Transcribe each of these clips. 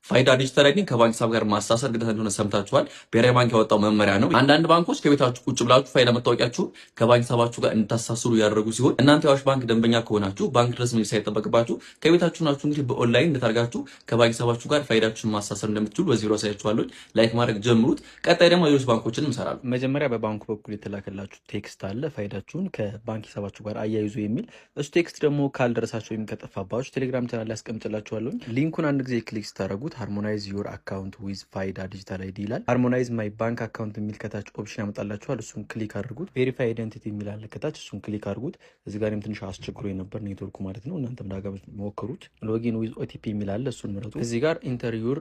ፋይዳ ዲጂታል አይዲ ከባንክ ሂሳብ ጋር ማሳሰር ግዴታ እንደሆነ ሰምታችኋል። ብሔራዊ ባንክ ያወጣው መመሪያ ነው። አንዳንድ ባንኮች ከቤታችሁ ቁጭ ብላችሁ ፋይዳ መታወቂያችሁ ከባንክ ሂሳባችሁ ጋር እንድታሳስሩ ያደረጉ ሲሆን እናንተ የአዋሽ ባንክ ደንበኛ ከሆናችሁ ባንክ ድረስ መሄድ ሳይጠበቅባችሁ ከቤታችሁ ናችሁ እንግዲህ በኦንላይን እንድታርጋችሁ ከባንክ ሂሳባችሁ ጋር ፋይዳችሁን ማሳሰር እንደምትችሉ በዚህ ቪዲዮ አሳያችኋለሁ። ላይክ ማድረግ ጀምሩት። ቀጣይ ደግሞ ሌሎች ባንኮችንም እንሰራለን። መጀመሪያ በባንኩ በኩል የተላከላችሁ ቴክስት አለ ፋይዳችሁን ከባንክ ሂሳባችሁ ጋር አያይዙ የሚል እሱ ቴክስት ደግሞ ካልደረሳችሁ ወይም ከጠፋባችሁ ቴሌግራም ቻናል ላይ አስቀምጥላችኋለሁ። ሊንኩን አንድ ጊዜ ክሊክ ስታደርጉት ሃርሞናይዝ ዩር አካውንት ዊዝ ፋይዳ ዲጂታል አይዲ ይላል። ሃርሞናይዝ ማይ ባንክ አካውንት የሚል ከታች ኦፕሽን ያመጣላችኋል። እሱን ክሊክ አድርጉት። ቬሪፋይ አይደንቲቲ የሚል አለ ከታች፣ እሱን ክሊክ አድርጉት። እዚህ ጋርም ትንሽ አስቸግሮ የነበር ኔትወርኩ ማለት ነው። እናንተም ዳጋ ሞክሩት። ሎጊን ዊዝ ኦቲፒ የሚል አለ፣ እሱን ምረጡ። እዚህ ጋር ኢንተር ዩር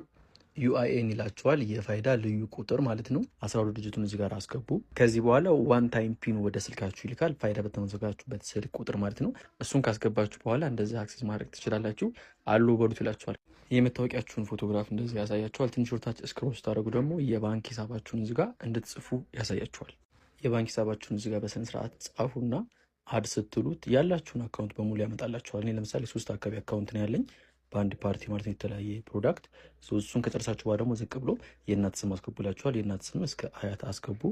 ዩአይኤን ይላችኋል። የፋይዳ ልዩ ቁጥር ማለት ነው። 12 ዲጂቱን እዚህ ጋር አስገቡ። ከዚህ በኋላ ዋን ታይም ፒን ወደ ስልካችሁ ይልካል። ፋይዳ በተመዘጋችሁበት ስልክ ቁጥር ማለት ነው። እሱን ካስገባችሁ በኋላ እንደዚህ አክሰስ ማድረግ ትችላላችሁ። አሉ በሉት ይላችኋል። የመታወቂያችሁን ፎቶግራፍ እንደዚህ ያሳያችኋል። ትንሽ ወርታች ስክሮል ስታደርጉ ደግሞ የባንክ ሂሳባችሁን እዚህ ጋር እንድትጽፉ ያሳያችኋል። የባንክ ሂሳባችሁን እዚህ ጋር በስነ ስርዓት ጻፉና አድ ስትሉት ያላችሁን አካውንት በሙሉ ያመጣላችኋል። እኔ ለምሳሌ 3 አካባቢ አካውንት ነው ያለኝ በአንድ ፓርቲ ማለት ነው፣ የተለያየ ፕሮዳክት። እሱን ከጨረሳችሁ በኋላ ደግሞ ዝቅ ብሎ የእናት ስም አስገቡላችኋል። የእናት ስም እስከ አያት አስገቡ።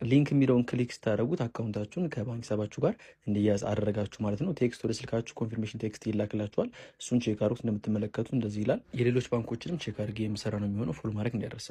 ሊንክ የሚለውን ክሊክ ስታደረጉት አካውንታችሁን ከባንክ ሂሳባችሁ ጋር እንዲያዝ አደረጋችሁ ማለት ነው። ቴክስት ወደ ስልካችሁ ኮንፊርሜሽን ቴክስት ይላክላችኋል። እሱን ቼክ አድርጉት። እንደምትመለከቱ እንደዚህ ይላል። የሌሎች ባንኮችንም ቼክ አድርጌ የምሰራ ነው የሚሆነው። ፎሎ ማድረግ እንዳይረሳ።